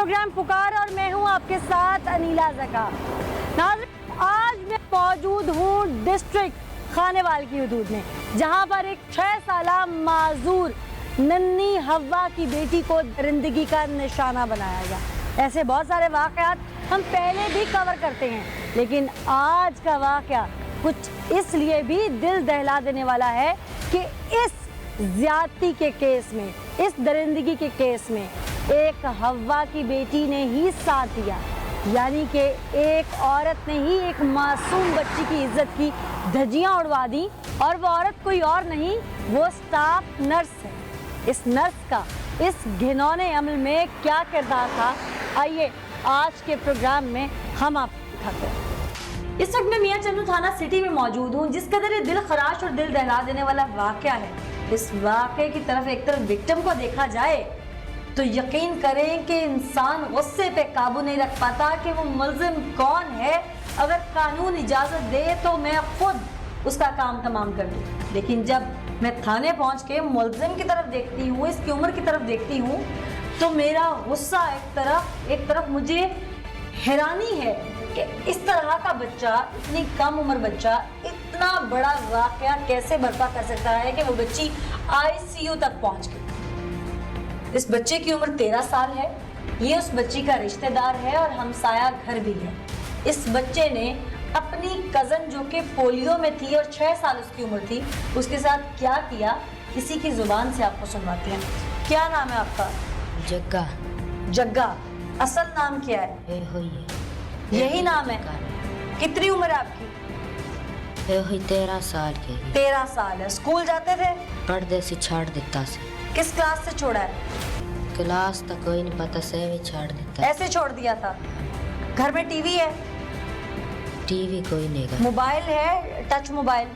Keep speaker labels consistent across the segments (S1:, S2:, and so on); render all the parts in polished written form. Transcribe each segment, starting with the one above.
S1: Programme पुकार और मैं हूं आपके साथ अनीला ज़का। नाज़रीन, आज मैं मौजूद हूं डिस्ट्रिक्ट खानेवाल की हदूद में, जहां पर एक 6 साला माजूर नन्ही हवा की बेटी को दरिंदगी का निशाना बनाया गया। ऐसे बहुत सारे वाक़यात हम पहले भी कवर करते हैं, लेकिन आज का वाक़या कुछ इसलिए भी दिल दहला देने वाला है कि इस ज़्यादती के केस में, इस दरिंदगी के केस में एक हवा की बेटी ने ही साथ दिया। यानी कि एक औरत ने ही एक मासूम बच्ची की इज्जत की धज्जियां उड़वा दी, और वो औरत कोई और नहीं, वो स्टाफ नर्स है। इस नर्स का इस घिनौने अमल में क्या किरदार था, आइए आज के प्रोग्राम में हम आपको दिखाते हैं। इस वक्त मैं मियां चंदू थाना सिटी में मौजूद हूँ। जिस कदर ये दिल खराश और दिल दहला देने वाला वाक़या है, इस वाक़े की तरफ एक तरफ विक्टिम को देखा जाए तो यकीन करें कि इंसान गुस्से पे काबू नहीं रख पाता कि वो मुल्जिम कौन है। अगर कानून इजाज़त दे तो मैं खुद उसका काम तमाम कर दूँ, लेकिन जब मैं थाने पहुँच के मुल्जिम की तरफ देखती हूँ, इसकी उम्र की तरफ देखती हूँ, तो मेरा गुस्सा एक तरफ मुझे हैरानी है कि इस तरह का बच्चा, इतनी कम उम्र बच्चा, इतना बड़ा वाक़या कैसे बर्पा कर सकता है कि वो बच्ची ICU तक पहुँच गई। इस बच्चे की उम्र 13 साल है। ये उस बच्ची का रिश्तेदार है और हमसाया घर भी है। इस बच्चे ने अपनी कज़न जो कि पोलियो में थी और 6 साल उसकी उम्र थी, उसके साथ क्या किया, इसी की ज़ुबान से आपको सुनवाते हैं। क्या नाम है आपका?
S2: जग्गा।
S1: जग्गा। असल नाम क्या है? यही नाम है। कितनी उम्र है आपकी?
S2: 13 साल के।
S1: 13 साल है। स्कूल जाते थे?
S2: पढ़ते से छाड़ देता से।
S1: किस क्लास से छोड़ा है?
S2: क्लास तक कोई नहीं पता से भी छाड़ देता।
S1: ऐसे छोड़ दिया था। घर में टीवी है?
S2: टीवी कोई नहीं गा।
S1: मोबाइल है? Touch mobile?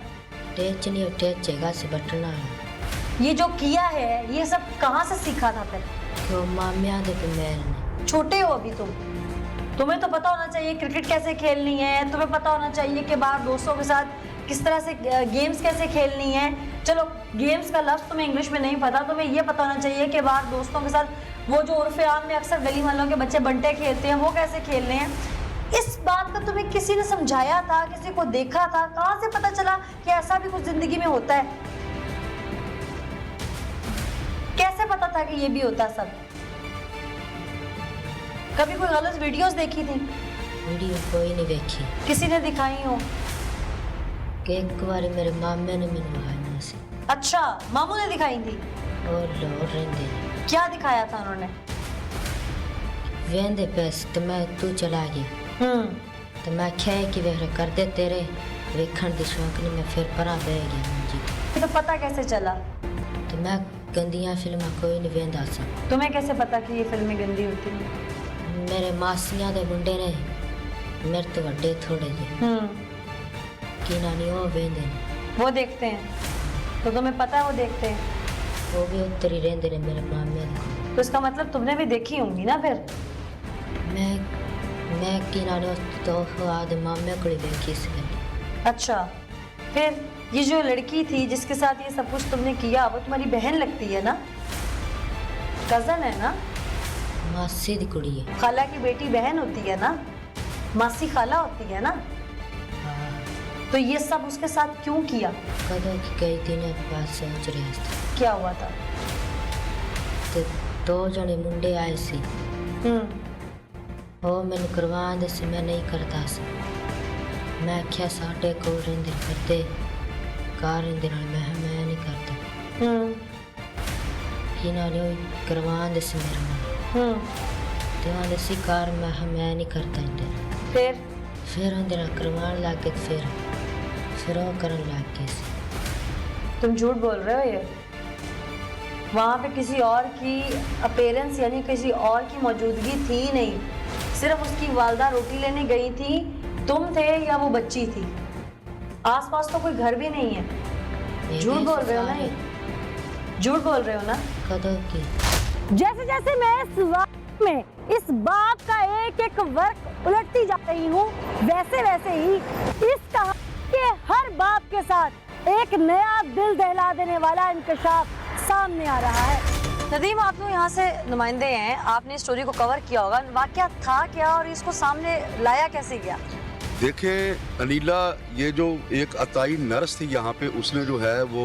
S2: टच नहीं, टच जगह से बटना है।
S1: ये जो किया है, ये सब कहाँ से सीखा था फिर?
S2: तो मामिया दे पे मैंने।
S1: छोटे हो अभी तुम, तुम्हें तो पता होना चाहिए क्रिकेट कैसे खेलनी है, तुम्हें पता होना चाहिए कि बाहर दोस्तों के साथ किस तरह से गेम्स कैसे खेलनी है। चलो, गेम्स का लफ्ज़ तुम्हें इंग्लिश में नहीं पता, तुम्हें ये पता होना चाहिए कि बाहर दोस्तों के साथ वो जो उर्फ़े आम में अक्सर गली मोहल्लों के बच्चे बंटे खेलते हैं, वो कैसे खेलने हैं। इस बात का तुम्हें किसी ने समझाया था, किसी को देखा था? कहाँ से पता चला कि ऐसा भी कुछ ज़िंदगी में होता है? कैसे पता था कि ये भी होता है सब? कभी कोई गलत वीडियोस देखी थी?
S2: वीडियो कोई नहीं देखी।
S1: किसी ने दिखाई हो?
S2: कि एक बार मेरे मामे ने मिलवाया से।
S1: अच्छा, मामू ने दिखाई थी?
S2: और लोर रेंदे।
S1: क्या दिखाया था उन्होंने?
S2: वेंदे पैसे तो मैं तू चला गया। तो मैं क्या कि वह कर दे तेरे वेखण दी शौक ने, मैं फिर परा बह गया जी।
S1: तो पता कैसे चला?
S2: तो मैं गंदियां फिल्मां कोई नहीं वेंदा सा।
S1: तुम्हें कैसे पता कि ये फिल्में गंदी होती हैं?
S2: मेरे मासियां दे मुंडे ने मेरे तो वड्डे थोड़े जे कि नानी वो वेंदे ने।
S1: वो देखते हैं? तो तुम्हें पता है वो देखते हैं?
S2: वो भी उत्तरी रेंदे ने मेरे मामे को।
S1: तो इसका मतलब तुमने भी देखी होंगी ना फिर?
S2: मैं कि नानी तो आदे मामे को देखी से।
S1: अच्छा, फिर ये जो लड़की थी जिसके साथ ये सब कुछ तुमने किया, वो तुम्हारी बहन लगती है ना? कज़न है ना?
S2: मासी दी कुड़ी है।
S1: खाला की बेटी बहन होती है ना? मासी खाला होती है ना?
S2: हाँ।
S1: तो ये सब उसके साथ क्यों किया?
S2: कदों की कई दिन पास सोच रहे थे।
S1: क्या हुआ था?
S2: तो 2 जने मुंडे आए सी। वो मैंने करवा दे से मैं नहीं करता सी। मैं क्या साढ़े को रेंदे करते कार रेंदे मैं नहीं करता। कि नानी करवा दे से मेरा तो आंदे सी कार मैं नहीं करता इंदे। फिर अंदर करवान लग के फिर वो करन लग गए सी।
S1: तुम झूठ बोल रहे हो? ये वहाँ पे किसी और की अपीयरेंस यानी किसी और की मौजूदगी थी नहीं, सिर्फ उसकी वालदा रोटी लेने गई थी, तुम थे या वो बच्ची थी? आसपास तो कोई घर भी नहीं है। झूठ बोल रहे हो ना? ये झूठ बोल रहे हो ना?
S2: कदों की
S1: जैसे जैसे मैं इस वक्त में इस बात का एक एक वर्क उलटती जा रही हूँ, वैसे वैसे ही इस कहानी के हर बाप के साथ एक नया दिल दहला देने वाला इंकशाफ सामने आ रहा है। नदीम, आप लोग यहाँ से नुमाइंदे हैं, आपने स्टोरी को कवर किया होगा, वाकया था क्या और इसको सामने लाया कैसे गया?
S3: देखिए अनीला, ये जो एक अताई नर्स थी यहाँ पे, उसने जो है वो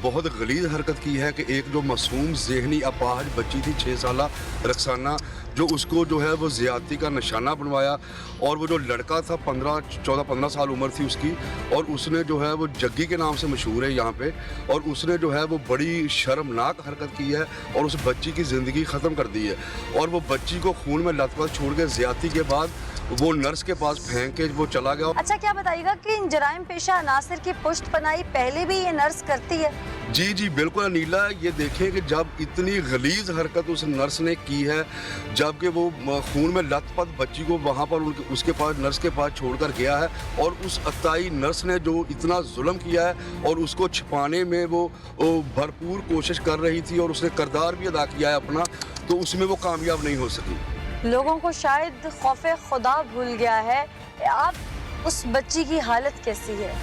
S3: बहुत गलीज़ हरकत की है कि एक जो मासूम ज़हनी अपाहज बच्ची थी 6 साला रक्साना, जो उसको जो है वो ज़्यादती का निशाना बनवाया। और वो जो लड़का था 14-15 साल उम्र थी उसकी, और उसने जो है वो जग्गी के नाम से मशहूर है यहाँ पे, और उसने जो है वो बड़ी शर्मनाक हरकत की है और उस बच्ची की ज़िंदगी ख़त्म कर दी है। और वो बच्ची को खून में लथपथ छोड़ के ज़्यादती के बाद वो नर्स के पास फेंक के वो चला गया।
S1: अच्छा, क्या बताइएगा कि इन जराइम पेशा अनासिर की पुष्ट पनाही पहले भी ये नर्स करती है?
S3: जी जी बिल्कुल अनीला, ये देखें कि जब इतनी गलीज़ हरकत उस नर्स ने की है, जबकि वो खून में लथपथ बच्ची को वहाँ पर उसके पास नर्स के पास छोड़कर गया है, और उस अताई नर्स ने जो इतना जुल्म किया है और उसको छिपाने में वो भरपूर कोशिश कर रही थी, और उसने किरदार भी अदा किया है अपना, तो उसमें वो कामयाब नहीं हो सकी।
S1: लोगों को शायद खौफे खुदा भूल गया है। आप उस बच्ची की हालत कैसी है?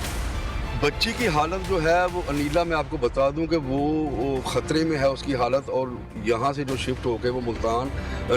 S3: बच्ची की हालत जो है वो अनीला, मैं आपको बता दूं कि वो ख़तरे में है उसकी हालत, और यहाँ से जो शिफ्ट होकर वो मुल्तान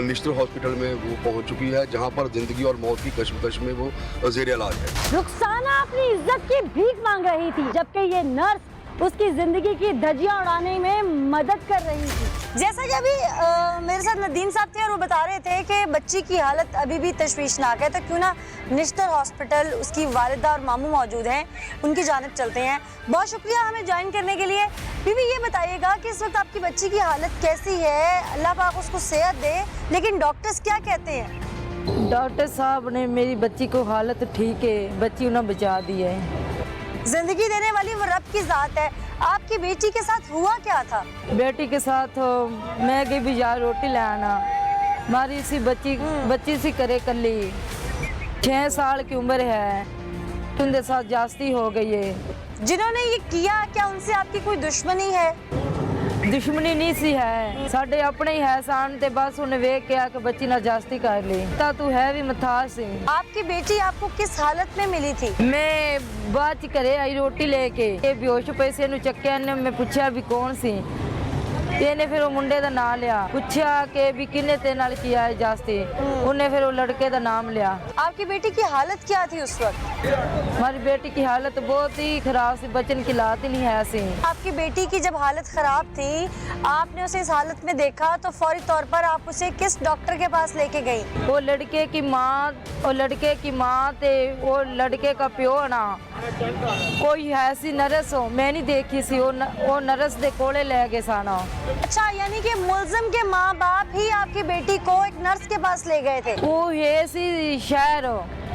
S3: निश्तर हॉस्पिटल में वो पहुँच चुकी है, जहाँ पर ज़िंदगी और मौत की कश्मकश में वो ज़ेर इलाज है।
S1: रुखसाना अपनी इज्जत की भीख मांग रही थी, जबकि ये नर्स उसकी जिंदगी की धज्जियां उड़ाने में मदद कर रही थी। जैसा कि अभी मेरे साथ नदीम साहब थे और वो बता रहे थे कि बच्ची की हालत अभी भी तशवीशनाक है, तो क्यों ना निश्तर हॉस्पिटल, उसकी वालिदा और मामू मौजूद हैं, उनकी जानिब चलते हैं। बहुत शुक्रिया हमें ज्वाइन करने के लिए। बीबी, ये बताइएगा कि इस वक्त आपकी बच्ची की हालत कैसी है? अल्लाह पाक उसको सेहत दे, लेकिन डॉक्टर्स क्या कहते हैं?
S4: डॉक्टर साहब ने मेरी बच्ची को हालत ठीक है, बच्ची उन्हें बचा दी है।
S1: जिंदगी देने वाली वो रब की जात है। आपकी बेटी के साथ हुआ क्या था?
S4: बेटी के साथ मैं गई बाजार रोटी ले आना, हमारी सी बच्ची सी करे कली 6 साल की उम्र है, उनके साथ जास्ती हो गई है।
S1: जिन्होंने ये किया, क्या उनसे आपकी कोई दुश्मनी है?
S4: दुश्मनी नहीं सी है, साढ़े अपने ही है सान, ते बस उन्हें वेख के आके बच्ची ना जास्ती कर ली। ता तू है भी मथास सी।
S1: आपकी बेटी आपको किस हालत में मिली थी?
S4: मैं बाद च घरे आई रोटी लेके, ये बेहोश पैसे नु चक्या ने, मैं पूछा भी कौन सी, ਇਹਨੇ ਫਿਰ ਉਹ ਮੁੰਡੇ ਦਾ ਨਾਮ ਲਿਆ, ਪੁੱਛਿਆ ਕਿ ਵੀ ਕਿੰਨੇ ਤੇ ਨਾਲ किया है जास्ती, उन्हें फिर वो लड़के का नाम लिया।
S1: आपकी बेटी की हालत क्या थी उस वक्त?
S4: हमारी बेटी की हालत बहुत ही खराब सी, बचन की लात ही नहीं है ऐसी।
S1: आपकी बेटी की जब हालत खराब थी, आपने उसे इस हालत में देखा तो फौरी तौर पर आप उसे किस डॉक्टर के पास लेके गई?
S4: वो लड़के की माँ ते वो लड़के का प्यो ना कोई ऐसी नर्स हो, मैं नहीं देखी सी, वो नर्स दे कोले ले गए साना।
S1: अच्छा, यानी कि मुलजिम के माँ बाप ही आपकी बेटी को एक नर्स के पास ले गए थे?
S4: वो ये सी शहर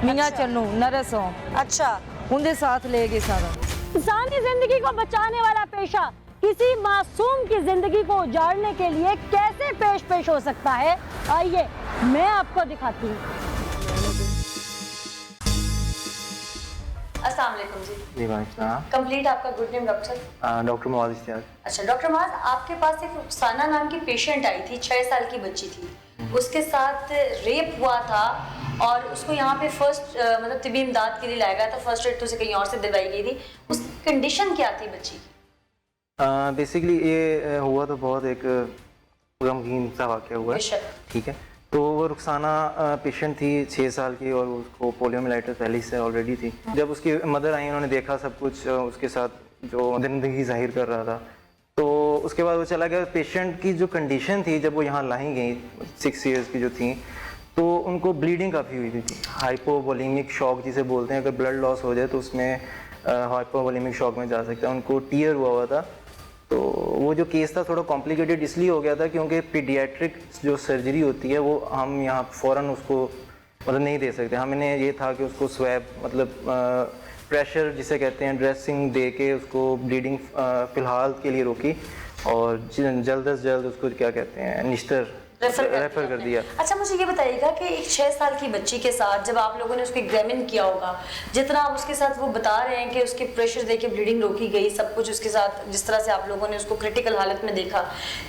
S4: मियाँ
S1: अच्छा।
S4: चन्नू नर्स हो,
S1: अच्छा,
S4: उनके साथ ले गए सारा।
S1: इंसानी जिंदगी को बचाने वाला पेशा किसी मासूम की जिंदगी को उजाड़ने के लिए कैसे पेश हो सकता है, आइए मैं आपको दिखाती हूँ। अस्सलाम वालेकुम जी।
S5: जी वालेकुम।
S1: कंप्लीट आपका good name doctor?
S5: Doctor Muaz Ishtiaq.
S1: अच्छा डॉक्टर मुआज़, आपके पास एक रुखसाना नाम की पेशेंट आई थी, 6 साल की बच्ची थी, उसके साथ रेप हुआ था और उसको यहाँ पे फर्स्ट मतलब तिबी इमदाद के लिए लाया गया था, फर्स्ट एड तो उसे कहीं और से दिलवाई गई थी। उसकी कंडीशन क्या थी बच्ची की?
S5: बेसिकली ये हुआ तो बहुत एक गमगीन सा वाक़या हुआ है, ठीक है। तो वो रुखसाना पेशेंट थी 6 साल की, और उसको पोलियोमाइलाइटिस पहले से ऑलरेडी थी। जब उसकी मदर आई, उन्होंने देखा सब कुछ उसके साथ जो ज़िंदगी ज़ाहिर कर रहा था, तो उसके बाद वो चला गया। पेशेंट की जो कंडीशन थी जब वो यहाँ लाई गई, 6 ईयर्स की जो थी, तो उनको ब्लीडिंग काफ़ी हुई थी, हाइपोवोलेमिक शॉक जिसे बोलते हैं। अगर ब्लड लॉस हो जाए तो उसमें हाइपोवोलेमिक शॉक में जा सकता है। उनको टीयर हुआ था। तो वो जो केस था थोड़ा कॉम्प्लिकेटेड इसलिए हो गया था क्योंकि पीडियाट्रिक जो सर्जरी होती है वो हम यहाँ फ़ौरन उसको मतलब नहीं दे सकते। हमने ये था कि उसको स्वैब मतलब प्रेशर जिसे कहते हैं ड्रेसिंग दे के उसको ब्लीडिंग फ़िलहाल के लिए रोकी, और जल्द अज जल्द उसको क्या कहते हैं निश्तर रेफर कर दिया।
S1: अच्छा मुझे ये बताइएगा कि एक 6 साल की बच्ची के साथ जब आप लोगों ने उसको एग्जामिन किया होगा, जितना आप उसके साथ वो बता रहे हैं कि उसके प्रेशर देके ब्लीडिंग रोकी गई, सब कुछ उसके साथ जिस तरह से आप लोगों ने उसको क्रिटिकल हालत में देखा,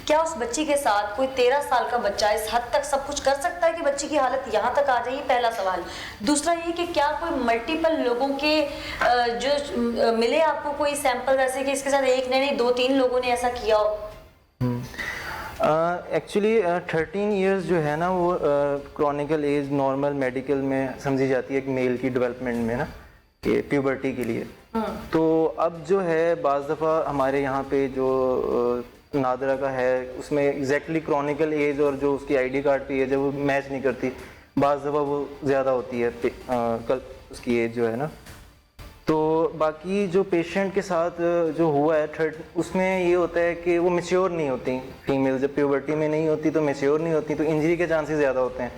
S1: क्या उस बच्ची के साथ कोई 13 साल का बच्चा इस हद तक सब कुछ कर सकता है कि बच्ची की हालत यहाँ तक आ जाए? पहला सवाल। दूसरा ये कि क्या कोई मल्टीपल लोगों के जो मिले आपको कोई सैंपल ऐसे कि इसके साथ एक नहीं 2-3 लोगों ने ऐसा किया हो?
S5: एक्चुअली 13 इयर्स जो है ना वो क्रॉनिकल एज नॉर्मल मेडिकल में समझी जाती है एक मेल की डेवलपमेंट में ना, कि प्यूबर्टी के लिए। तो अब जो है बाज़ दफ़ा हमारे यहाँ पे जो नादरा का है उसमें एग्जैक्टली क्रॉनिकल एज और जो उसकी आईडी कार्ड पे एज है वो मैच नहीं करती, बाज़ दफ़ा वो ज़्यादा होती है कल उसकी एज जो है ना। तो बाकी जो पेशेंट के साथ जो हुआ है उसमें ये होता है कि वो मैच्योर नहीं होती, फीमेल जब प्यूबर्टी में नहीं होती तो मैच्योर नहीं होती, तो इंजरी के चांसेस ज़्यादा होते हैं।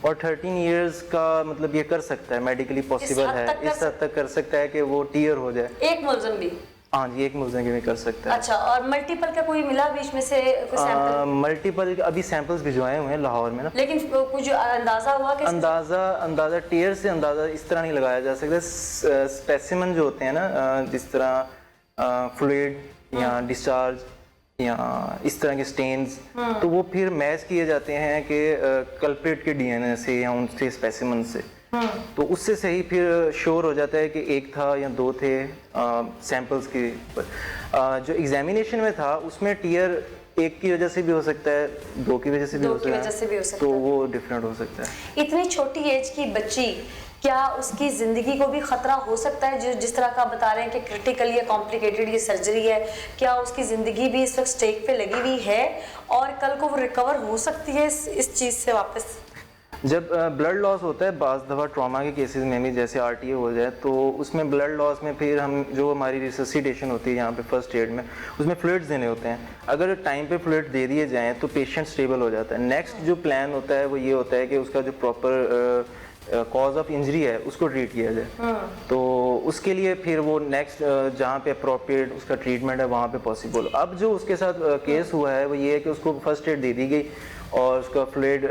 S5: और 13 इयर्स का मतलब ये कर सकता है, मेडिकली पॉसिबल है, इस हद तक कर सकता है कि वो टीयर हो जाए।
S1: एक मुलजिम भी?
S5: हाँ जी, एक मुलजिम में कर सकता है।
S1: अच्छा, और मल्टीपल का कोई मिला बीच में से कोई सैंपल?
S5: मल्टीपल अभी सैंपल्स भिजवाए हुए हैं लाहौर में ना,
S1: लेकिन कुछ अंदाजा हुआ कि
S5: अंदाजा टीयर से अंदाजा इस तरह नहीं लगाया जा सकता। स्पेसिमन जो होते हैं ना, जिस तरह फ्लूइड या डिस्चार्ज या इस तरह के स्टेन्स, तो वो फिर मैच किए जाते हैं कि कल्प्रिट के डीएनए से या उनसे स्पेसिमन से, तो उससे सही फिर श्योर हो जाता है कि एक था या दो थे सैंपल्स के ऊपर। जो एग्जामिनेशन में था उसमें टीयर एक की वजह से भी हो सकता है, दो की वजह से भी हो सकता है, तो वो डिफरेंट हो सकता है।
S1: इतनी छोटी एज की बच्ची, क्या उसकी ज़िंदगी को भी ख़तरा हो सकता है? जिस तरह का बता रहे हैं कि क्रिटिकल या कॉम्प्लिकेटेड ये सर्जरी है, क्या उसकी ज़िंदगी भी इस वक्त स्टेक पे लगी हुई है और कल को वो रिकवर हो सकती है इस चीज़ से वापस?
S5: जब ब्लड लॉस होता है बाज़ दफ़ा ट्रॉमा के केसेस में भी, जैसे आरटीए हो जाए, तो उसमें ब्लड लॉस में फिर हम जो हमारी रिससिटेशन होती है यहाँ पे फर्स्ट एड में, उसमें फ्लूइड्स देने होते हैं। अगर टाइम पे फ्लूइड दे दिए जाएँ तो पेशेंट स्टेबल हो जाता है। नेक्स्ट जो प्लान होता है वो ये होता है कि उसका जो प्रॉपर कॉज ऑफ इंजरी है उसको ट्रीट किया जाए। तो उसके लिए फिर वो नेक्स्ट जहाँ पे अप्रोप्रिएट उसका ट्रीटमेंट है वहाँ पे पॉसिबल। अब जो उसके साथ केस हुआ है वो ये है कि उसको फर्स्ट एड दे दी गई और उसका फ्लूइड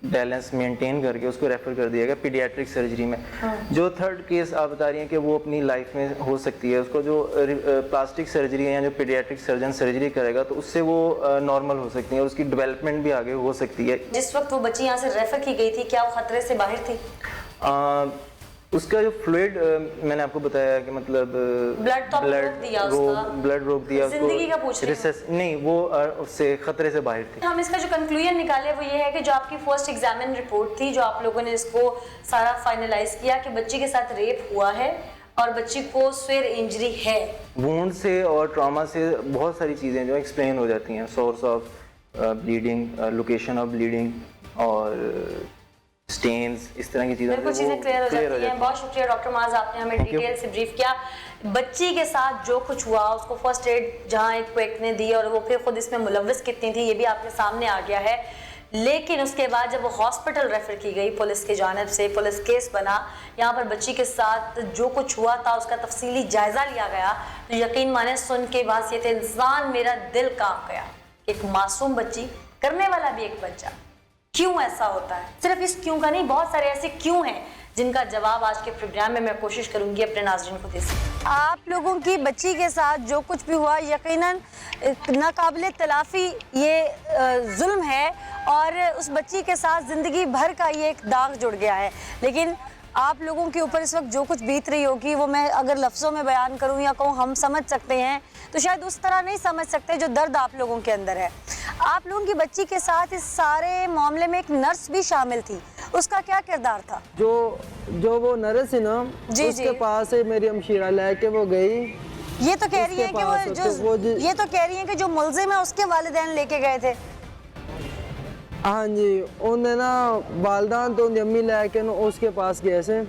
S5: बैलेंस मेंटेन करके उसको रेफर कर दिया गया पीडियाट्रिक सर्जरी में। जो थर्ड केस आप बता रही हैं कि वो अपनी लाइफ में हो सकती है, उसको जो प्लास्टिक सर्जरी है या जो पीडियाट्रिक सर्जन सर्जरी करेगा तो उससे वो नॉर्मल हो सकती है और उसकी डेवलपमेंट भी आगे हो सकती है।
S1: जिस वक्त वो बच्ची यहाँ से रेफर की गई थी, क्या वो खतरे से बाहर थी?
S5: उसका जो फ्लूइड मैंने आपको बताया कि मतलब ब्लड रोक दिया
S1: जिंदगी का पूछ रहे हैं।
S5: नहीं, वो उससे खतरे से बाहर थी।
S1: हम इसका जो कंक्लूजन निकाले वो ये है कि जो आपकी फर्स्ट एग्जामिन रिपोर्ट थी, जो आप लोगों ने इसको सारा फाइनलाइज किया कि बच्ची के साथ रेप हुआ है और बच्ची को स्वेयर इंजरी है।
S5: वुंड से और ट्रॉमा से बहुत सारी चीज़ें जो एक्सप्लेन हो जाती हैं, source of bleeding, location of bleeding और स्टेन्स, इस तरह की चीज़ें
S1: क्लियर हो जाती हैं। बहुत शुक्रिया डॉक्टर माज, आपने हमें डिटेल से ब्रीफ किया। बच्ची के साथ जो कुछ हुआ, उसको फर्स्ट एड जहाँ एक क्विक ने दी और वो फिर खुद इसमें मुलव्वस कितनी थी ये भी आपके सामने आ गया है। लेकिन उसके बाद जब वो हॉस्पिटल रेफर की गई पुलिस की जानिब से, पुलिस केस बना, यहाँ पर बच्ची के साथ जो कुछ हुआ था उसका तफसीली जायजा लिया गया, तो यकीन माने सुन के बाद ये थे इंसान, मेरा दिल कांप गया। एक मासूम बच्ची, करने वाला भी एक बच्चा, क्यों ऐसा होता है? सिर्फ इस क्यों का नहीं, बहुत सारे ऐसे क्यों हैं जिनका जवाब आज के प्रोग्राम में मैं कोशिश करूंगी अपने नाज़रीन को दे सकूं। आप लोगों की बच्ची के साथ जो कुछ भी हुआ यकीनन नाकाबिले तलाफी ये जुल्म है और उस बच्ची के साथ ज़िंदगी भर का ये एक दाग जुड़ गया है। लेकिन आप लोगों के ऊपर इस वक्त जो कुछ बीत रही होगी वो मैं अगर लफ्ज़ों में बयान करूं या कहूं हम समझ सकते हैं तो शायद उस तरह नहीं समझ सकते जो दर्द आप लोगों के अंदर है। आप लोगों की बच्ची के साथ इस सारे मामले में एक नर्स भी शामिल थी, उसका क्या किरदार था?
S6: जो वो नर्स है ना, उसके पास से मेरी हमशीरा लेके वो गई।
S1: ये तो कह रही है कि ये तो कह रही है कि जो मुलजिम है उसके वालिदैन लेके गए थे।
S6: हाँ जी, उन्हें ना वालदान तो अम्मी लैके ना उसके पास गए से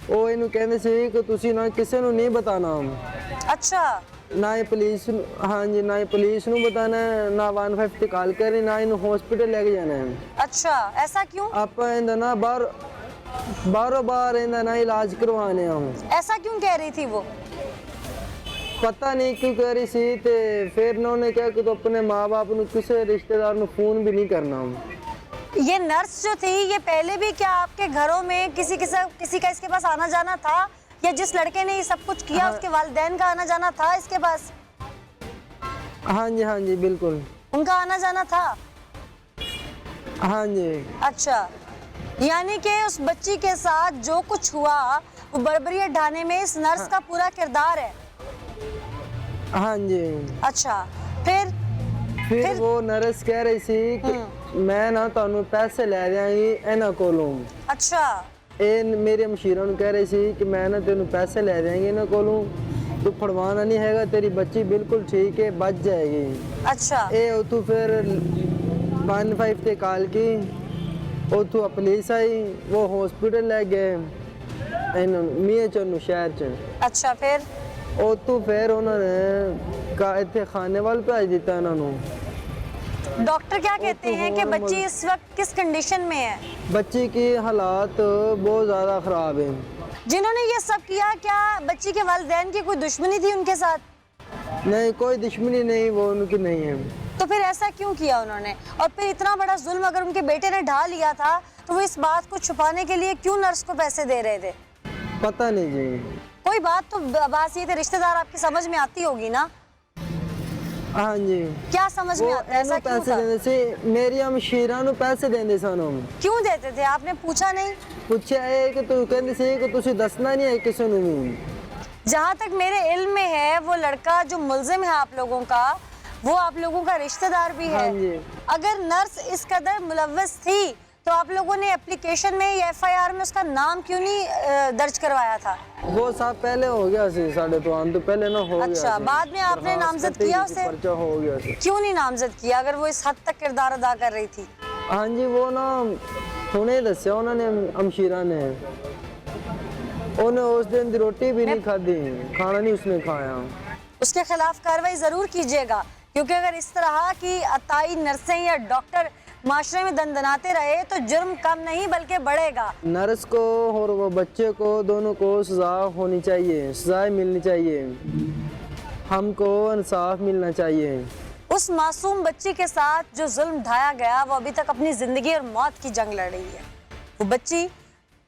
S6: वो इन्हों कहने से कि तुसी ना किसी को नहीं बताना।
S1: अच्छा,
S6: ना ही पुलिस, हाँ जी, ना ही पुलिस को बताना है, ना 150 कॉल करें, ना इन हॉस्पिटल लेके जाना है।
S1: अच्छा, ऐसा क्यों?
S6: आप इंदा ना बार इंदा ना इलाज करवाने हम।
S1: ऐसा क्यों कह रही थी वो?
S6: पता नहीं क्यों कह रही सी, ते फिर उन्होंने क्या कि तो अपने माँ बाप ने किसी रिश्तेदार को फोन भी नहीं करना।
S1: ये नर्स जो थी ये पहले भी क्या आपके घरों में किसी का इसके पास आना जाना था, या जिस लड़के ने ये सब कुछ किया उसके वालिदैन का आना जाना था इसके पास?
S6: हाँ जी बिल्कुल,
S1: उनका आना जाना था।
S6: हाँ जी।
S1: अच्छा, यानी कि उस बच्ची के साथ जो कुछ हुआ वो बर्बरियत ढाने में इस नर्स का पूरा किरदार है।
S6: हाँ जी।
S1: अच्छा, फिर
S6: फिर वो नर्स कह रही सी कि मैं ना ਤੁਹਾਨੂੰ ਪੈਸੇ ਲੈ ਦਿਆਂਗੀ ਇਹਨਾਂ ਕੋਲੋਂ।
S1: अच्छा
S6: ਇਹ ਮੇਰੇ ਮਸ਼ੀਰਾਂ ਨੂੰ ਕਹਿ ਰਹੀ ਸੀ ਕਿ ਮੈਂ ਨਾ ਤੈਨੂੰ ਪੈਸੇ ਲੈ ਦਿਆਂਗੀ ਇਹਨਾਂ ਕੋਲੋਂ, ਤੂੰ ਫੜਵਾਣਾ ਨਹੀਂ ਹੈਗਾ, ਤੇਰੀ ਬੱਚੀ ਬਿਲਕੁਲ ਠੀਕ ਹੈ, ਬਚ ਜਾਏਗੀ।
S1: अच्छा
S6: ਇਹ ਉਤੋਂ ਫਿਰ 15 ਤੇ ਕਾਲ ਕੀ, ਉਤੋਂ ਪੁਲਿਸ ਆਈ, ਉਹ ਹਸਪੀਟਲ ਲੈ ਗਏ ਇਹਨਾਂ ਨੂੰ ਮੀਆਂ ਚੰਨੂ ਸ਼ਹਿਰ ਚ।
S1: अच्छा फिर
S6: ਉਤੋਂ ਫਿਰ ਉਹਨਾਂ ਨੇ ਇੱਥੇ ਖਾਨੇ ਵੱਲ ਭੇਜ ਦਿੱਤਾ ਇਹਨਾਂ ਨੂੰ।
S1: डॉक्टर क्या कहते हैं कि
S6: नॉर्मल।
S1: बच्ची इस वक्त किस कंडीशन में है?
S6: बच्ची की हालात बहुत ज़्यादा ख़राब है।
S1: जिन्होंने ये सब किया, क्या बच्ची के वालिदैन की कोई दुश्मनी थी उनके साथ?
S6: नहीं, कोई दुश्मनी नहीं, वो उनकी नहीं है।
S1: तो फिर ऐसा क्यों किया उन्होंने? और फिर इतना बड़ा जुल्म अगर उनके बेटे ने ढा लिया था तो वो इस बात को छुपाने के लिए क्यों नर्स को पैसे दे रहे थे?
S6: पता नहीं जी।
S1: कोई बात तो बात ये थे, रिश्तेदार आपकी समझ में आती होगी ना?
S6: हाँ जी।
S1: क्या समझ में आता है? ऐसा क्यों
S6: पैसे
S1: था?
S6: देने से मेरी मशीरा ਨੂੰ ਪੈਸੇ ਦੇਂਦੇ ਸਨ।
S1: क्यों देते थे? आपने पूछा नहीं?
S6: ਪੁੱਛਿਆ ਹੈ ਕਿ ਤੂੰ ਕਹਿੰਦੀ ਸੀ ਕਿ ਤੁਸੀਂ ਦੱਸਣਾ नहीं है किसी ਨੂੰ भी।
S1: जहाँ तक मेरे इल्म में है वो लड़का जो मुल्जिम है आप लोगों का, वो आप लोगों का रिश्तेदार भी है।
S6: हाँ जी।
S1: अगर नर्स इस कदर मुलव्वस थी तो आप लोगों ने एप्लीकेशन में या FIR में उसका नाम क्यों नहीं दर्ज करवाया था?
S6: वो सब पहले हो गया सी, साढ़े तो आने तो पहले ना हो गया
S1: अच्छा,
S6: सी।
S1: बाद में आपने
S6: दरखास्त
S1: नामजद
S6: कटी
S1: किया
S6: थी,
S1: उसे?
S6: पर्चा हो गया सी।
S1: क्यों नहीं नामजद किया अगर वो इस हद तक किरदार अदा कर रही थी?
S6: हाँ जी, वो ना हुणे दस्या उन्होंने अमशीरा ने, उन्हें उस दिन दी रोटी भी नहीं खाधी, खाना नहीं उसने खाया।
S1: उसके खिलाफ कार्रवाई जरूर कीजिएगा, क्योंकि अगर इस तरह की अताई नर्सें या डॉक्टर माशरे में दंदनाते रहे तो जुर्म कम नहीं बल्कि बढ़ेगा।
S6: नर्स को और वो बच्चे को दोनों को सजा होनी चाहिए, सजाएं मिलनी चाहिए, हमको इंसाफ मिलना चाहिए।
S1: उस मासूम बच्ची के साथ जो जुल्म ढाया गया वो अभी तक अपनी जिंदगी और मौत की जंग लड़ रही है। वो बच्ची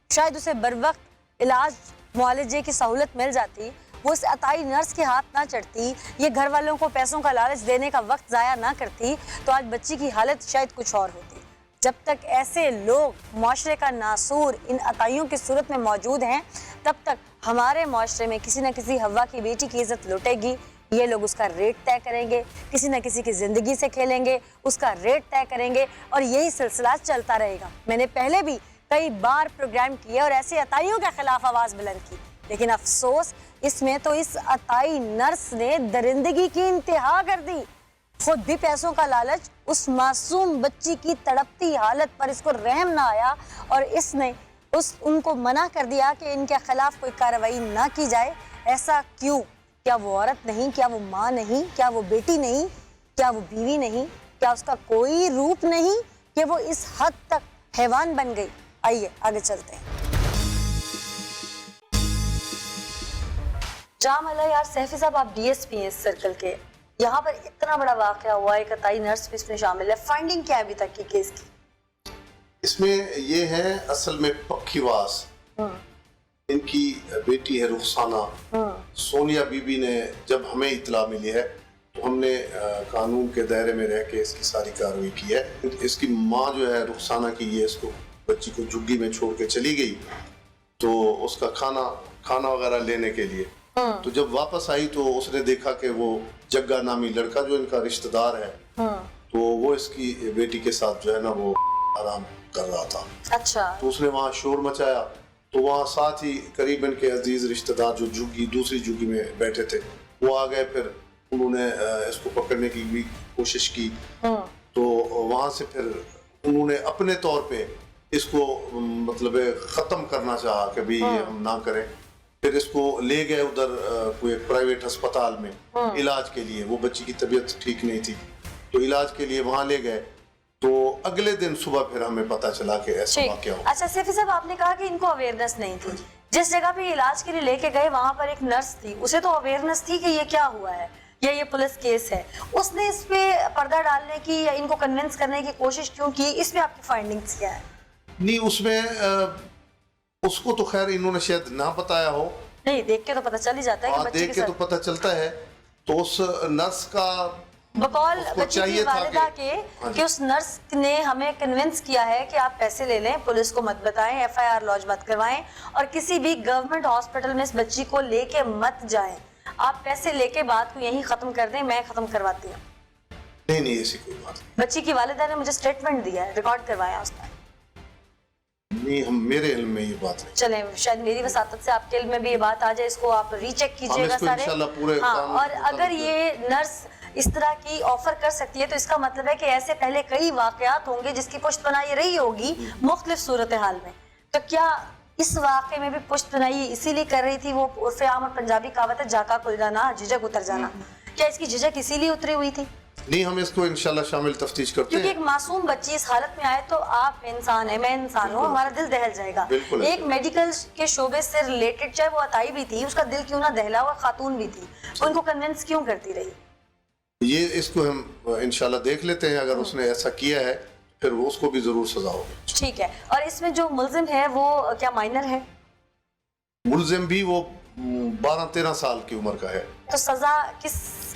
S1: शायद उसे बर वक्त इलाज मुआलजे की सहूलत मिल जाती, वो उस अताई नर्स के हाथ ना चढ़ती, ये घर वालों को पैसों का लालच देने का वक्त ज़ाया ना करती, तो आज बच्ची की हालत शायद कुछ और होती। जब तक ऐसे लोग माशरे का नासूर इन अताइयों की सूरत में मौजूद हैं, तब तक हमारे माशरे में किसी न किसी हवा की बेटी की इज्जत लुटेगी। ये लोग उसका रेट तय करेंगे, किसी न किसी की ज़िंदगी से खेलेंगे, उसका रेट तय करेंगे और यही सिलसिला चलता रहेगा। मैंने पहले भी कई बार प्रोग्राम किए और ऐसे अताइयों के खिलाफ आवाज़ बुलंद की, लेकिन अफसोस इसमें तो इस अताई नर्स ने दरिंदगी की इंतहा कर दी। खुद भी पैसों का लालच, उस मासूम बच्ची की तड़पती हालत पर इसको रहम ना आया और इसने उनको मना कर दिया कि इनके खिलाफ कोई कार्रवाई ना की जाए। ऐसा क्यों? क्या वो औरत नहीं? क्या वो माँ नहीं? क्या वो बेटी नहीं? क्या वो बीवी नहीं? क्या उसका कोई रूप नहीं कि वो इस हद तक हैवान बन गई? आइए आगे चलते हैं। जाम अल्लाह यार, सैफी साहब आप DSP हैं इस सर्कल के, यहाँ पर इतना बड़ा वाकया हुआ, एक अताई नर्स भी इसमें शामिल है, फाइंडिंग क्या है अभी तक की केस की?
S7: इसमें ये है असल में पक्खीवास, इनकी बेटी है रुखसाना। सोनिया बीबी ने जब हमें इतला मिली है तो हमने कानून के दायरे में रह के इसकी सारी कार्रवाई की है। इसकी माँ जो है रुखसाना की, ये इसको बच्ची को झुग्गी में छोड़ के चली गई तो उसका खाना वगैरह लेने के लिए, तो जब वापस आई तो उसने देखा कि वो जग्गा नामी लड़का जो इनका रिश्तेदार है, तो वो इसकी बेटी के साथ जो है ना वो आराम कर रहा था।
S1: अच्छा।
S7: तो उसने वहाँ शोर मचाया, तो वहाँ साथ ही करीबन के अजीज रिश्तेदार जो दूसरी झुग्गी में बैठे थे वो आ गए। फिर उन्होंने इसको पकड़ने की भी कोशिश की, तो वहाँ से फिर उन्होंने अपने तौर पे इसको मतलब ख़त्म करना चाहा कि भाई ये हम ना करें। फिर इसको ले गए उधर कोई प्राइवेट अस्पताल में इलाज के लिए। वो बच्ची की तबीयत ठीक नहीं थी तो इलाज के लिए वहाँ ले गए। तो अगले दिन सुबह फिर हमें पता चला कि ऐसा वाकया हुआ।
S1: अच्छा सैफी साहब, आपने कहा कि इनको अवेयरनेस नहीं थी, जिस जगह पे इलाज के लिए लेके गए वहाँ पर एक नर्स थी, उसे तो अवेयरनेस थी कि ये क्या हुआ है या ये पुलिस केस है, उसने इस पे पर्दा डालने की या इनको कन्विंस करने की कोशिश क्यों की? इसमें आपकी फाइंडिंग्स क्या है?
S7: नहीं, उसमें उसको तो खैर इन्होंने शायद ना बताया हो।
S1: नहीं, देख के तो पता चल ही जाता है कि बच्चे
S7: देख के तो पता चलता है। तो उस नर्स का
S1: बकौल बच्ची की वालिदा के कि उस नर्स ने हमें कन्विंस किया है कि आप पैसे ले लें, पुलिस को मत बताएं, FIR लॉन्च मत करवाएं और किसी भी गवर्नमेंट हॉस्पिटल में इस बच्ची को लेके मत जाएं, आप पैसे लेके बात को यहीं खत्म कर दें, मैं खत्म करवाती हूँ।
S7: नहीं ऐसी कोई बात
S1: बच्ची की वालिदा ने मुझे स्टेटमेंट दिया है, रिकॉर्ड करवाया उसने।
S7: नहीं, हम मेरे इल्म में ये बात नहीं।
S1: चले, शायद मेरी वसातत से आपके इल्म में भी ये बात आ जाए, इसको आप रीचेक कीजिएगा
S7: इसको
S1: सारे।
S7: इंशाल्लाह पूरे
S1: हाँ,
S7: कानून
S1: और
S7: के
S1: अगर
S7: मुताबिक
S1: ये नर्स इस तरह की ऑफर कर सकती है तो इसका मतलब है कि ऐसे पहले कई वाकयात होंगे जिसकी पुष्टपनाई रही होगी मुख्तलिफ सूरत हाल में। तो क्या इस वाक़े में भी पुष्टपनाई इसीलिए कर रही थी, वो उर्फ़े आम और पंजाबी कहावत है जाका खुल जाना झिझक उतर जाना, क्या इसकी झिझक इसीलिए उतरी हुई थी?
S7: नहीं, हम इसको इंशाल्लाह शामिल तफ्तीश करते
S1: क्योंकि
S7: हैं।
S1: एक मासूम बच्ची इस हालत में आए तो आप इंसान है, मैं इंसान हूँ, हमारा दिल दहल जाएगा।
S7: बिल्कुल
S1: एक मेडिकल के शोबे से रिलेटेड, चाहे वो अताई भी थी, उसका दिल क्यों ना दहला हुआ खातून भी थी, उनको कन्विंस क्यों करती रही?
S7: ये इसको हम इंशाल्लाह देख लेते हैं, अगर उसने ऐसा किया है फिर वो उसको भी जरूर सजा होगी।
S1: ठीक है। और इसमें जो मुल्जिम है वो क्या माइनर है?
S7: मुलजिम भी वो 12-13 साल की उम्र का है।
S1: तो सजा किस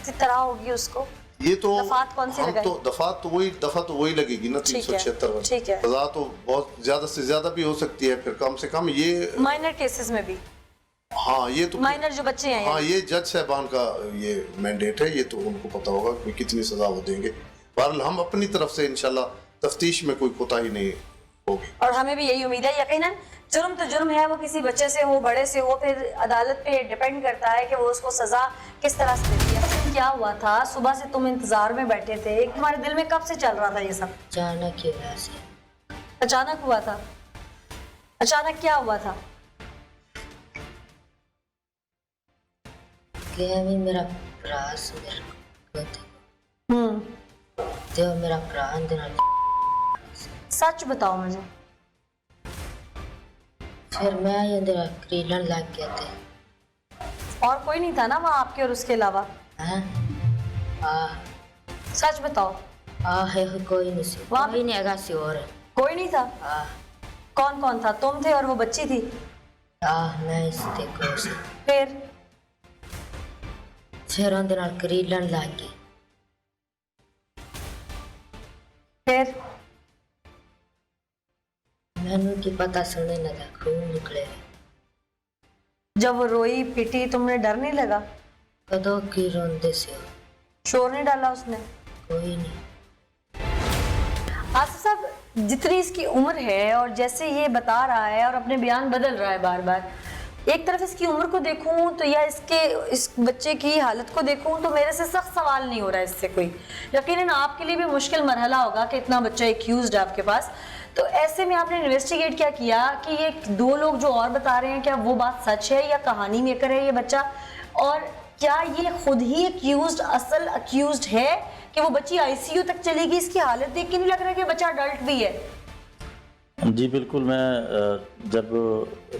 S1: तरह होगी उसको?
S7: ये तो
S1: दफात कौन सी
S7: हम
S1: लगाई?
S7: तो दफा तो वही लगेगी ना,
S1: ठीक है,
S7: 376।
S1: ठीक है।
S7: सजा तो बहुत ज्यादा से ज्यादा भी हो सकती है, फिर कम से कम ये
S1: माइनर केसेस में भी?
S7: हाँ, ये तो
S1: माइनर जो बच्चे हैं,
S7: हाँ, ये जज साहबान का ये मैंडेट है, ये तो उनको पता होगा कि कितनी सजा वो देंगे। बहरहाल हम अपनी तरफ से इंशाल्लाह तफ्तीश में कोई कोताही नहीं होगी।
S1: और हमें भी यही उम्मीद है। यकीनन जुर्म तो जुर्म है, वो किसी बच्चे से हो, बड़े से हो, फिर अदालत पे डिपेंड करता है कि वो उसको सजा किस तरह से देती है। क्या हुआ था, सुबह से तुम इंतजार में बैठे थे, तुम्हारे दिल में कब से चल रहा था ये सब?
S2: अचानक की वजह से।
S1: अचानक हुआ था? अचानक क्या हुआ था?
S2: कि भी मेरा भरा तो मेरा भरा अंदर
S1: सच बताओ मुझे।
S2: फिर मैं अंदर करीलन लग गया थे।
S1: और कोई नहीं था ना वहाँ आपके और उसके अलावा?
S2: हैं?
S1: सच बताओ।
S2: है कोई नहीं सी,
S1: वहाँ
S2: कोई नहीं हैगा सी और।
S1: कोई नहीं था? कौन कौन था? तुम थे और वो बच्ची थी?
S2: मैं इस देखो से
S1: फिर
S2: अंदर करीलन लग गई।
S1: फिर
S2: मैनू की पता सुने ना था, खून निकले।
S1: जब वो रोई पिटी तुमने डर नहीं लगा?
S2: कदों की रोंदे से हो?
S1: शोर नहीं डाला उसने?
S2: कोई नहीं।
S1: आसिफ साहब, जितनी इसकी उम्र है और जैसे ये बता रहा है और अपने बयान बदल रहा है बार बार, एक तरफ इसकी उम्र को देखूं तो या इस बच्चे की हालत को देखूं तो मेरे से सख्त सवाल नहीं हो रहा है इससे कोई। यकीनन आपके लिए भी मुश्किल मरहला होगा कि इतना बच्चा एक्यूज्ड है आपके पास, तो ऐसे में आपने इन्वेस्टिगेट क्या किया कि ये दो लोग जो और बता रहे हैं क्या वो बात सच है या कहानी मेकर है ये बच्चा, और क्या ये खुद ही एक्यूज्ड असल एक्यूज्ड है कि वो बच्ची आईसीयू तक चली गई? इसकी हालत देख के नहीं लग रहा कि बच्चा अडल्ट भी है?
S8: जी बिल्कुल, मैं जब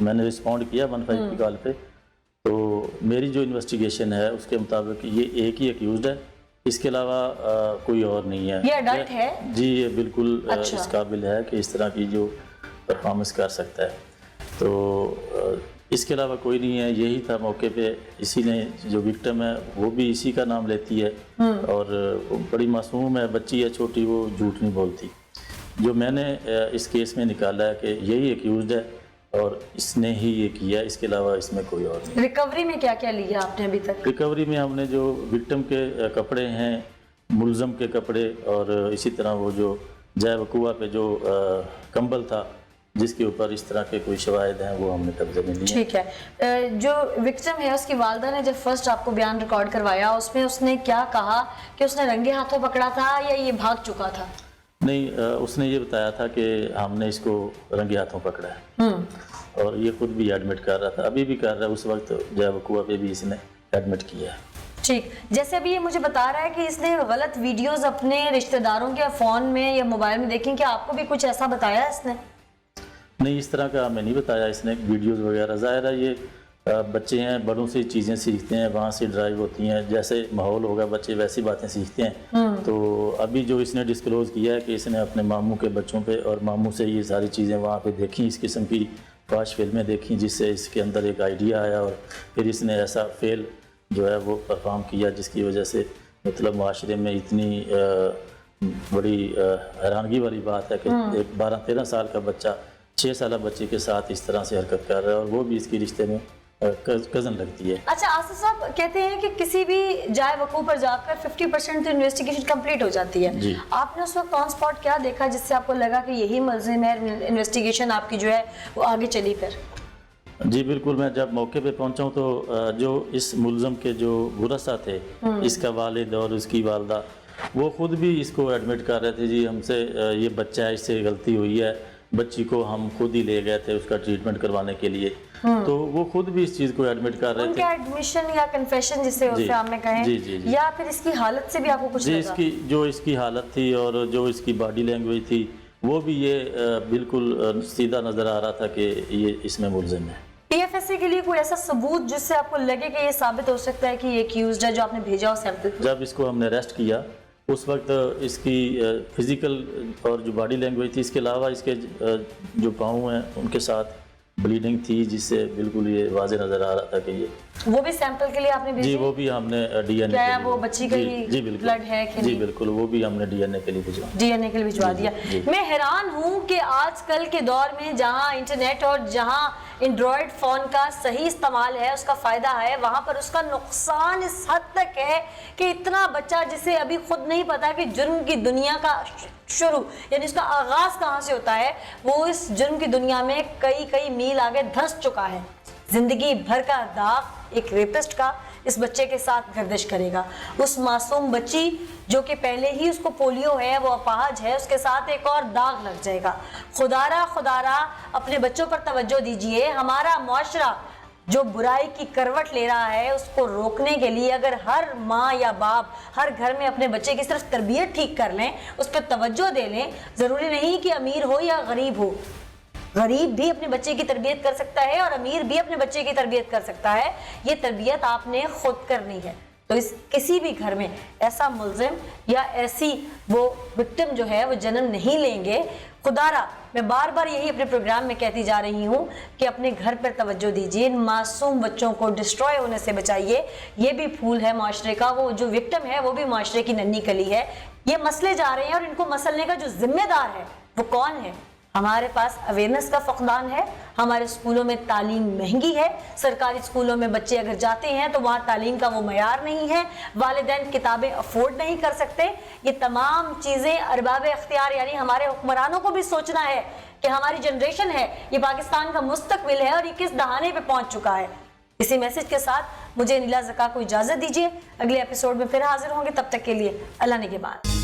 S8: मैंने रिस्पॉन्ड किया 15 की कॉल पे, तो मेरी जो इन्वेस्टिगेशन है उसके मुताबिक ये एक ही एक्यूज्ड है, इसके अलावा कोई और नहीं है।
S1: ये अडल्ट है?
S8: जी, ये बिल्कुल
S1: अच्छा।
S8: इस काबिल है कि इस तरह की जो परफॉर्मेंस कर सकता है, तो इसके अलावा कोई नहीं है। यही था मौके पे, इसी ने जो विक्टिम है वो भी इसी का नाम लेती है और बड़ी मासूम है, बच्ची है छोटी, वो झूठ नहीं बोलती। जो मैंने इस केस में निकाला है कि यही एक्यूज्ड है और इसने ही ये किया, इसके अलावा इसमें कोई और नहीं।
S1: रिकवरी में क्या क्या लिया आपने अभी तक?
S8: रिकवरी में हमने जो विक्टिम के कपड़े हैं, मुलज़म के कपड़े, और इसी तरह वो जो जय वकूआ पे जो कंबल था जिसके ऊपर इस तरह के कोई शवाहिद हैं, वो हमने कब्जे में लिए।
S1: ठीक है। जो विक्टिम है उसकी वालदा ने जब फर्स्ट आपको बयान रिकॉर्ड करवाया उसमें उसने क्या कहा कि उसने रंगे हाथों पकड़ा था या ये भाग चुका था?
S8: नहीं, उसने ये बताया था कि हमने इसको रंगे हाथों पकड़ा है, और ये खुद भी एडमिट कर रहा था, अभी भी कर रहा है। उस वक्त जय वकूआ पे भी इसने एडमिट किया है।
S1: ठीक, जैसे अभी ये मुझे बता रहा है कि इसने गलत वीडियोस अपने रिश्तेदारों के फ़ोन में या मोबाइल में देखें, क्या आपको भी कुछ ऐसा बताया इसने?
S8: नहीं, इस तरह का हमें नहीं बताया इसने वीडियोस वगैरह। ज़ाहिर है ये बच्चे हैं, बड़ों से चीज़ें सीखते हैं, वहाँ से ड्राइव होती हैं, जैसे माहौल होगा बच्चे वैसी बातें सीखते हैं। तो अभी जो इसने डिस्क्लोज़ किया है कि इसने अपने मामू के बच्चों पे और मामू से ये सारी चीज़ें वहाँ पे देखी, इस किस्म की फाश फिल्में देखी, जिससे इसके अंदर एक आइडिया आया और फिर इसने ऐसा फेल जो है वो परफॉर्म किया, जिसकी वजह से मतलब माशरे में इतनी बड़ी हैरानगी वाली बात है कि एक 12-13 साल का बच्चा 6 साल बच्चे के साथ इस तरह से हरकत कर रहा है, और वो भी इसके रिश्ते में कज़न लगती है।
S1: अच्छा आसिफ साहब कहते हैं कि किसी भी जाए वकूफ पर जाकर 50% तो इन्वेस्टिगेशन कंप्लीट हो जाती है।
S8: जी।
S1: आपने उस वक्त ऑन स्पॉट क्या देखा जिससे आपको लगा कि यही मुल्ज़िम है, इन्वेस्टिगेशन आपकी जो है वो आगे चली फिर?
S8: जी बिल्कुल, मैं जब मौके पे पहुंचा हूं तो जो इस मुलज़म के जो गुरसा थे, इसका वालिद और उसकी वालदा, वो खुद भी इसको एडमिट कर रहे थे, जी हमसे ये बच्चा है, इससे गलती हुई है, बच्ची को हम खुद ही ले गए थे उसका ट्रीटमेंट करवाने के लिए। तो वो खुद भी इस चीज़ को एडमिट कर रहे थे।
S1: उनका एडमिशन या कन्फेशन जिसे उस पे आपने कहे,
S8: जी, जी, जी।
S1: या फिर इसकी हालत से भी आपको कुछ
S8: जी,
S1: लगा?
S8: इसकी हालत थी और जो इसकी बॉडी लैंग्वेज थी, वो भी ये बिल्कुल सीधा नज़र आ रहा था कि ये इसमें मुलज़िम है।
S1: पीएफएसए के लिए कोई ऐसा सबूत जिससे आपको लगे कि ये साबित हो सकता है कि ये एक्यूज्ड है जो आपने भेजा हो सैंपल?
S8: जब इसको हमने अरेस्ट किया उस वक्त इसकी फिजिकल और जो बॉडी लैंग्वेज थी, इसके अलावा इसके जो पाँव हैं उनके साथ ब्लीडिंग थी, जिससे बिल्कुल ये वाज़े नज़र आ रहा था कि ये।
S1: वो भी सैंपल के लिए आपने भेजी?
S8: जी, वो भी हमने डीएनए
S1: क्या वो बच्ची का ही ब्लड है कि
S8: जी
S1: नहीं?
S8: बिल्कुल, वो भी हमने डीएनए के लिए भिजवा
S1: डीएनए के लिए भिजवा दिया। मैं हैरान हूँ कि आजकल के दौर में जहाँ इंटरनेट और जहाँ एंड्रॉयड फ़ोन का सही इस्तेमाल है, उसका फ़ायदा है, वहाँ पर उसका नुकसान इस हद तक है कि इतना बच्चा जिसे अभी खुद नहीं पता कि जुर्म की दुनिया का शुरू यानी उसका आगाज़ कहाँ से होता है, वो इस जुर्म की दुनिया में कई मील आगे धंस चुका है। जिंदगी भर का दाग एक रेपिस्ट का इस बच्चे के साथ गर्दिश करेगा। उस मासूम बच्ची जो कि पहले ही उसको पोलियो है, वो अपाहज है, उसके साथ एक और दाग लग जाएगा। खुदारा अपने बच्चों पर तवज्जो दीजिए। हमारा मुआशरा जो बुराई की करवट ले रहा है, उसको रोकने के लिए अगर हर माँ या बाप हर घर में अपने बच्चे की सिर्फ तरबियत ठीक कर लें, उस पर तवज्जो दे लें, ज़रूरी नहीं कि अमीर हो या गरीब हो, गरीब भी अपने बच्चे की तरबियत कर सकता है और अमीर भी अपने बच्चे की तरबियत कर सकता है। ये तरबियत आपने खुद करनी है। तो इस किसी भी घर में ऐसा मुल्ज़िम या ऐसी वो विक्टिम जो है वो जन्म नहीं लेंगे। खुदारा मैं बार बार यही अपने प्रोग्राम में कहती जा रही हूँ कि अपने घर पर तवज्जो दीजिए, इन मासूम बच्चों को डिस्ट्रॉय होने से बचाइए। ये भी फूल है माशरे का, वो जो विक्टिम है वो भी माशरे की नन्ही कली है। ये मसले जा रहे हैं और इनको मसलने का जो जिम्मेदार है वो कौन है? हमारे पास अवेयरनेस का फकदान है, हमारे स्कूलों में तालीम महंगी है, सरकारी स्कूलों में बच्चे अगर जाते हैं तो वहाँ तालीम का वो मयार नहीं है, वालिदैन किताबें अफोर्ड नहीं कर सकते। ये तमाम चीज़ें अरबाब इख्तियार यानी हमारे हुक्मरानों को भी सोचना है कि हमारी जनरेशन है, ये पाकिस्तान का मुस्तकबिल है और ये किस दहाने पे पहुँच चुका है। इसी मैसेज के साथ मुझे नीला ज़का को इजाज़त दीजिए। अगले एपिसोड में फिर हाजिर होंगे, तब तक के लिए अल्लाह ने के बाद।